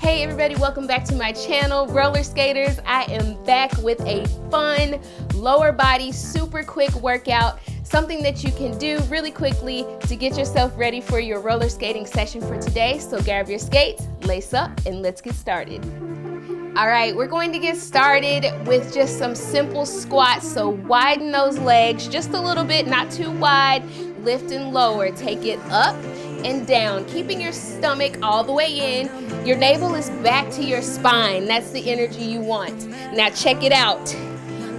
Hey everybody, welcome back to my channel, Roller Skaters. I am back with a fun lower body, super quick workout, something that you can do really quickly to get yourself ready for your roller skating session for today. So grab your skates, lace up, and let's get started. All right, we're going to get started with just some simple squats. So widen those legs just a little bit, not too wide. Lift and lower, take it up and down, keeping your stomach all the way in. Your navel is back to your spine. That's the energy you want. Now check it out.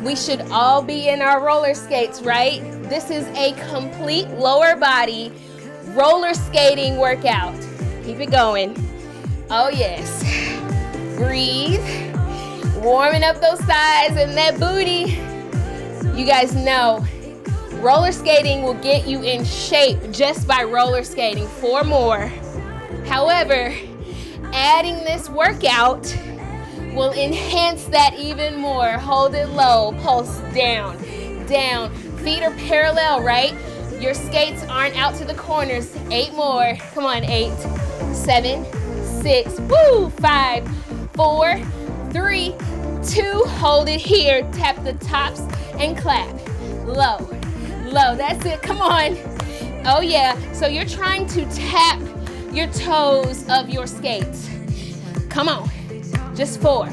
We should all be in our roller skates, right? This is a complete lower body roller skating workout. Keep it going. Oh yes. Breathe. Warming up those thighs and that booty. You guys know roller skating will get you in shape just by roller skating. 4 more. However, adding this workout will enhance that even more. Hold it low, pulse down, down. Feet are parallel, right? Your skates aren't out to the corners. 8 more. Come on, 8, 7, 6, woo, 5, 4, 3, 2. Hold it here. Tap the tops and clap. Low, low. That's it. Come on. Oh yeah. So you're trying to tap your toes of your skates. Come on. Just 4,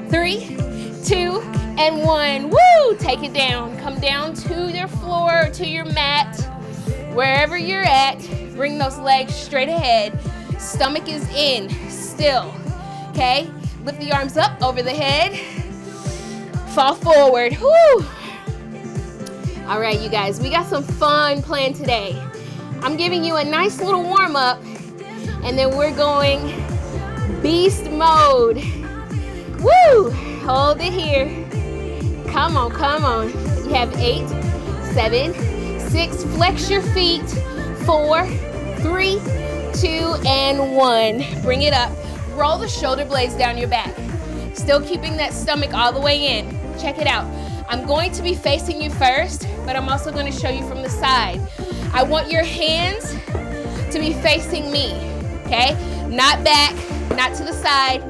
3, 2, and 1. Woo! Take it down. Come down to your floor, or to your mat, wherever you're at. Bring those legs straight ahead. Stomach is in still. Okay? Lift the arms up over the head. Fall forward. Woo! All right, you guys, we got some fun planned today. I'm giving you a nice little warm up, and then we're going beast mode. Woo! Hold it here. Come on, come on. You have 8, 7, 6. Flex your feet. 4, 3, 2, and 1. Bring it up. Roll the shoulder blades down your back. Still keeping that stomach all the way in. Check it out. I'm going to be facing you first, but I'm also going to show you from the side. I want your hands to be facing me, okay? Not back, not to the side,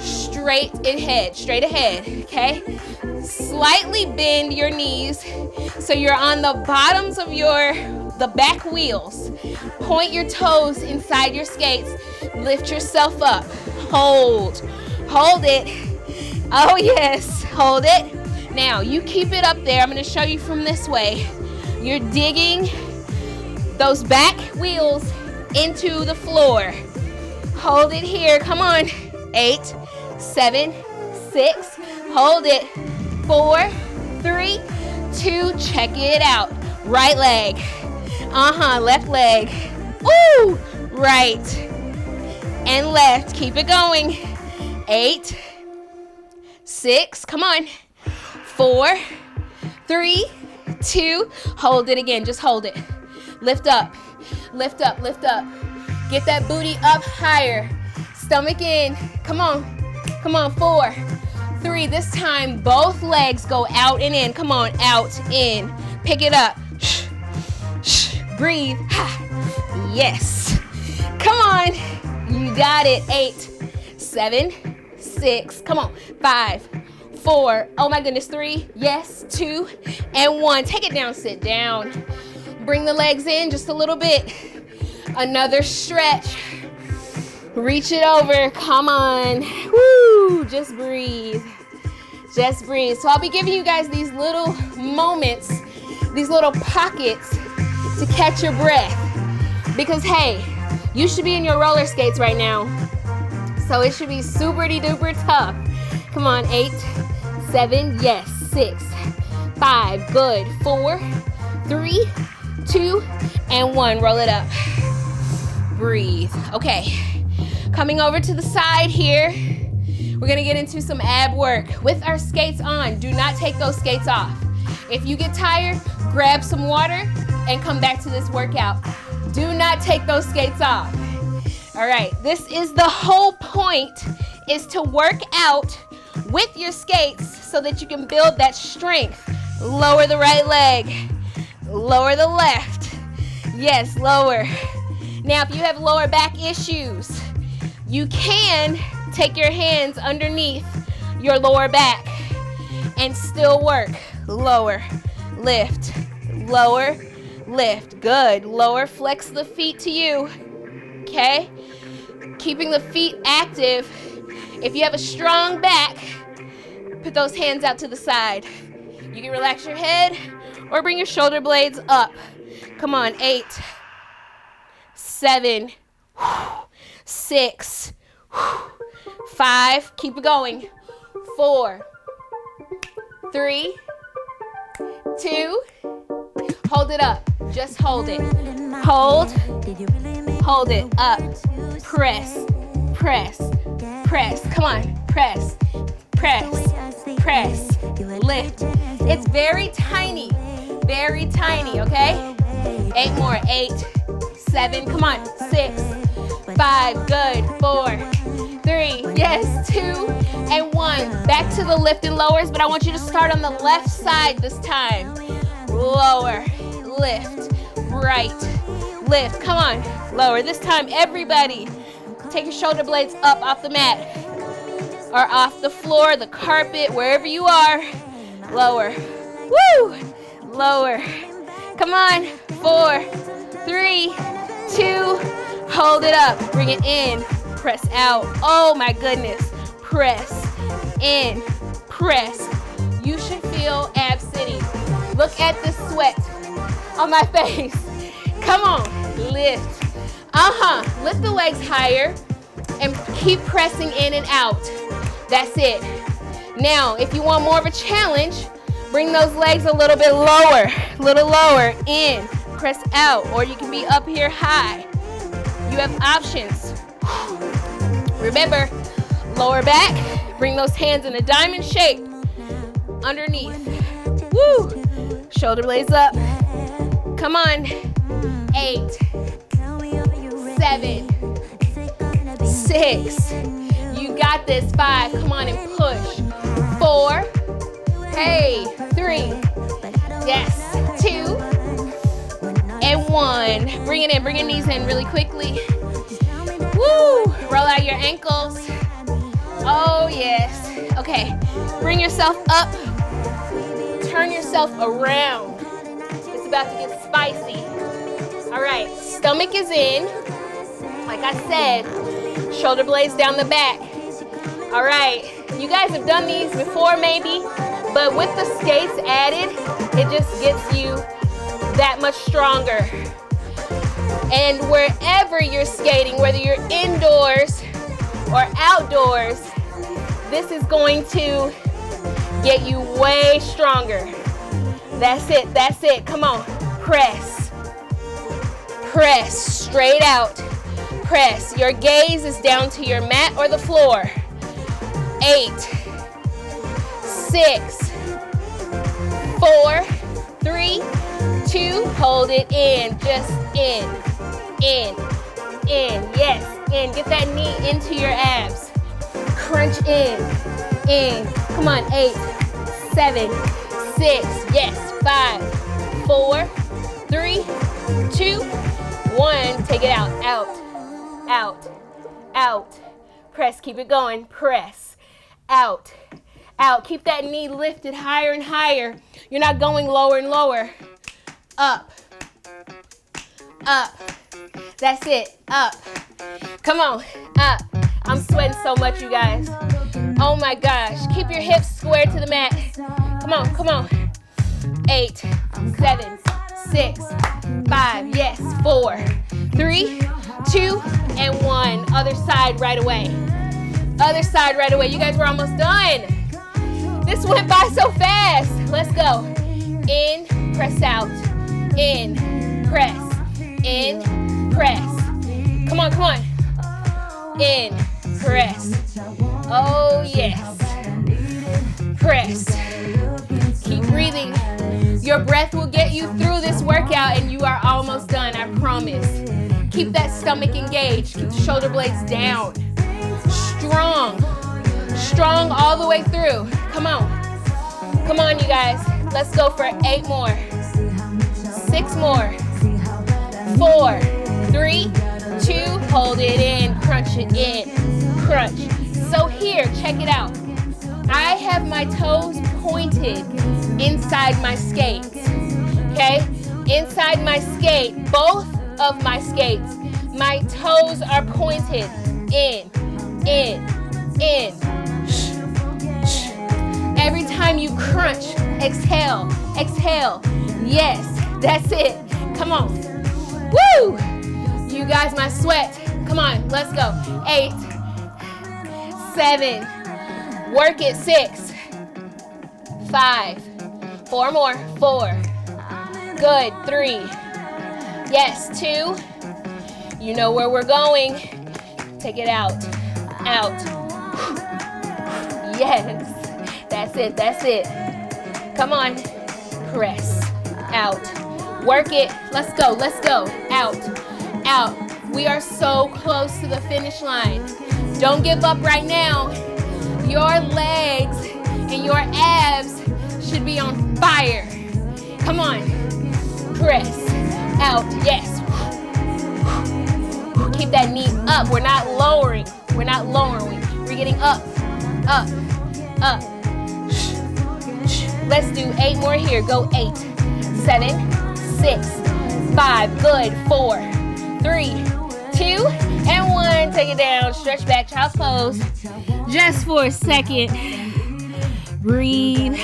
straight ahead, okay? Slightly bend your knees so you're on the bottoms of the back wheels. Point your toes inside your skates. Lift yourself up. Hold it. Oh yes, hold it. Now, you keep it up there. I'm going to show you from this way. You're digging those back wheels into the floor. Hold it here. Come on. 8, 7, 6. Hold it. 4, 3, 2. Check it out. Right leg. Left leg. Ooh. Right. And left. Keep it going. 8, 6. Come on. 4, 3, 2, hold it again, just hold it. Lift up, lift up, lift up. Get that booty up higher. Stomach in, come on, 4, 3. This time, both legs go out and in. Come on, out, in. Pick it up. Breathe. Yes. Come on. You got it. 8, 7, 6. Come on. 5, 4, oh my goodness, 3, yes, 2, and 1. Take it down, sit down. Bring the legs in just a little bit. Another stretch. Reach it over, come on. Woo, just breathe. Just breathe. So I'll be giving you guys these little moments, these little pockets to catch your breath. Because hey, you should be in your roller skates right now. So it should be super duper tough. Come on, 8, 7, yes, 6, 5, good, 4, 3, 2, and 1. Roll it up. Breathe. Okay, coming over to the side here. We're gonna get into some ab work with our skates on. Do not take those skates off. If you get tired, grab some water and come back to this workout. Do not take those skates off. All right, this is the whole point, is to work out with your skates so that you can build that strength. Lower the right leg, lower the left. Yes, lower. Now, if you have lower back issues, you can take your hands underneath your lower back and still work. Lower, lift, lower, lift. Good. Lower, flex the feet to you. Okay? Keeping the feet active. If you have a strong back, put those hands out to the side. You can relax your head or bring your shoulder blades up. Come on, 8, 7, 6, 5, keep it going. 4, 3, 2, hold it up. Just hold it. Hold it up. Press, press, press. Come on, press, press, press, lift. It's very tiny, okay? 8 more, 8, 7, come on, 6, 5, good, 4, 3, yes, 2, and 1. Back to the lift and lowers, but I want you to start on the left side this time. Lower, lift, right, lift, come on, lower. This time, everybody, take your shoulder blades up off the mat or off the floor, the carpet, wherever you are. Lower, woo, lower. Come on, 4, 3, 2, hold it up, bring it in, press out. Oh my goodness, press in, press. You should feel ab sitting. Look at the sweat on my face. Come on, lift. Lift the legs higher and keep pressing in and out. That's it. Now, if you want more of a challenge, bring those legs a little bit lower, in, press out, or you can be up here high. You have options. Remember, lower back, bring those hands in a diamond shape underneath. Woo! Shoulder blades up. Come on. 8, 7, 6. You got this. 5. Come on and push. 4. Hey. 3. Yes. 2. And 1. Bring it in. Bring your knees in really quickly. Woo! Roll out your ankles. Oh, yes. Okay. Bring yourself up. Turn yourself around. It's about to get spicy. All right. Stomach is in. Like I said, shoulder blades down the back. All right. You guys have done these before maybe, but with the skates added, it just gets you that much stronger. And wherever you're skating, whether you're indoors or outdoors, this is going to get you way stronger. That's it, that's it. Come on, press. Press, straight out. Press. Your gaze is down to your mat or the floor. 8, 6, 4, 3, 2, hold it in, just in, yes, in. Get that knee into your abs. Crunch in. Come on, 8, 7, 6, yes, 5, 4, 3, 2, 1. Take it out, out. Press, keep it going, press, out. Keep that knee lifted higher and higher. You're not going lower and lower. Up. That's it, up. Come on, up. I'm sweating so much, you guys. Oh my gosh. Keep your hips square to the mat. Come on. 8, 7, 6, 5, yes, 4, 3, 2, and 1. Other side right away. You guys were almost done. This went by so fast. Let's go. In, press out. In, press. In, press. Come on. In, press. Oh, yes. Press. Keep breathing. Your breath will get you through this workout and you are almost done, I promise. Keep that stomach engaged. Keep the shoulder blades down. Strong all the way through. Come on, you guys. Let's go for 8 more. 6 more. 4, 3, 2, hold it in. Crunch it in. Crunch. here, check it out. I have my toes pointed inside my skates, okay? Inside my skate, both of my skates, my toes are pointed in. Every time you crunch, exhale, exhale. Yes, that's it. Come on. Woo! You guys, my sweat. Come on, let's go. 8, 7, work it. 6, 5, 4 more. 4, good. 3, yes. 2, you know where we're going. Take it out, out. Yes, that's it, that's it. Come on, press, out. Work it, let's go, out, out. We are so close to the finish line. Don't give up right now. Your legs and your abs should be on fire. Come on, press, out, yes. Keep that knee up, we're not lowering, we're getting up, up, up. Let's do 8 more here, go 8, 7, 6, 5, good, 4, 3, 2, and 1. Take it down, stretch back, child's pose. Just for a second. Breathe.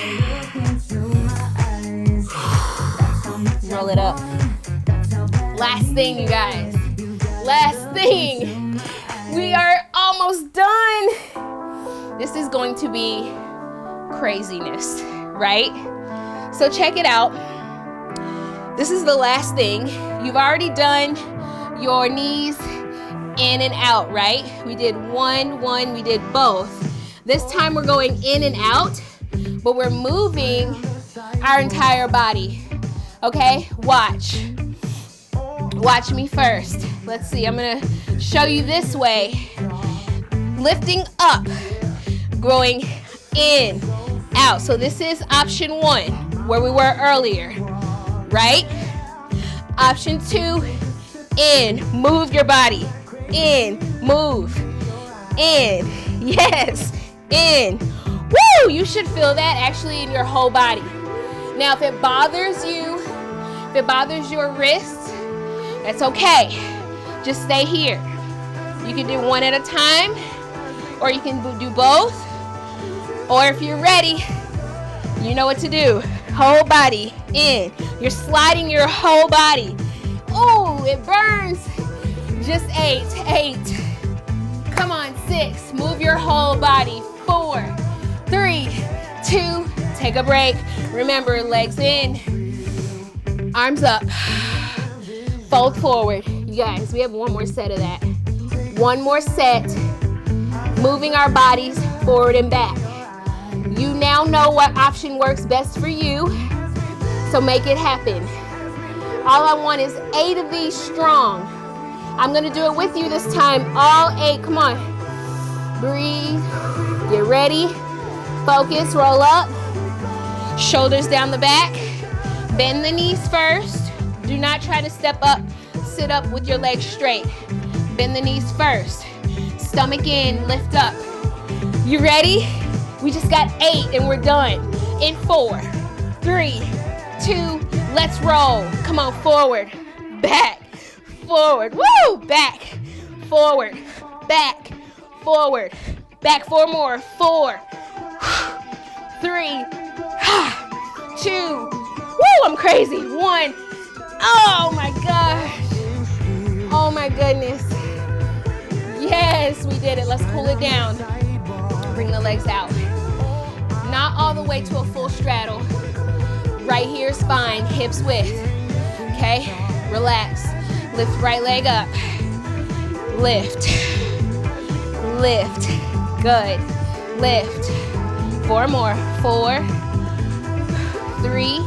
Roll it up. Last thing, you guys. Last thing. We are almost done. This is going to be craziness, right? So check it out. This is the last thing. You've already done your knees in and out, right? We did one, we did both. This time we're going in and out, but we're moving our entire body, okay? Watch me first. Let's see, I'm gonna show you this way. Lifting up, going in, out. So this is option 1, where we were earlier, right? Option 2, in, move your body. In, move, in, yes, in. Woo! You should feel that actually in your whole body. Now, if it bothers you, if it bothers your wrists, that's okay. Just stay here. You can do one at a time, or you can do both. Or if you're ready, you know what to do. Whole body in. You're sliding your whole body. Oh, it burns. Just 8. Come on, 6. Move your whole body. 4, 3, 2. Take a break. Remember, legs in, arms up. Fold forward. You guys, we have one more set of that. One more set. Moving our bodies forward and back. You now know what option works best for you, so make it happen. All I want is 8 of these strong. I'm gonna do it with you this time, all 8, come on. Breathe, get ready, focus, roll up. Shoulders down the back, bend the knees first. Do not try to step up, sit up with your legs straight. Bend the knees first. Stomach in, lift up. You ready? We just got 8 and we're done. In 4, 3, 2, let's roll. Come on, forward, back, forward, woo! Back, forward, back, forward, back. 4 more, 4, 3, 2, woo! I'm crazy. 1. Oh my gosh. Oh my goodness. Yes, we did it. Let's cool it down. Bring the legs out. Not all the way to a full straddle. Right here, spine, hips width. Okay, relax. Lift right leg up. Lift. Lift. Good. Lift. 4 more. 4, 3.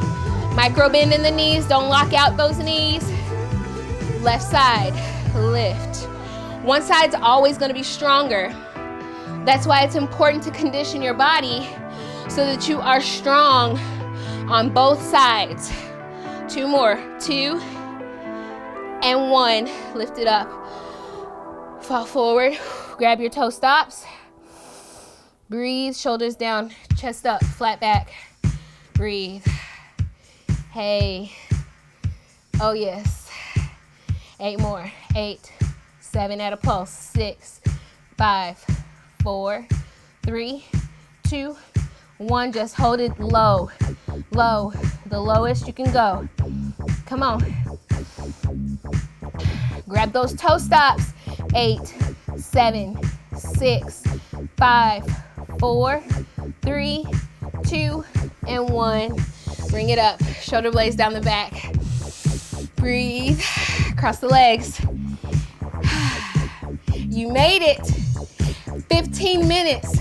Micro bend in the knees. Don't lock out those knees. Left side. Lift. One side's always going to be stronger. That's why it's important to condition your body so that you are strong on both sides. 2 more. 2 and 1. Lift it up. Fall forward. Grab your toe stops. Breathe, shoulders down, chest up, flat back. Breathe. Hey. Oh yes. 8 more. 8, 7 at a pulse. 6, 5, 4, 3, 2, 1. Just hold it low. Low. The lowest you can go. Come on. Grab those toe stops. 8, 7, 6, 5, 4, 3, 2, and 1. Bring it up. Shoulder blades down the back. Breathe. Cross the legs. You made it. 15 minutes.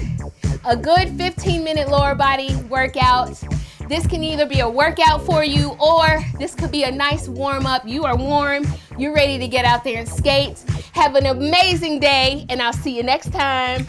A good 15-minute lower body workout. This can either be a workout for you or this could be a nice warm-up. You are warm. You're ready to get out there and skate. Have an amazing day, and I'll see you next time.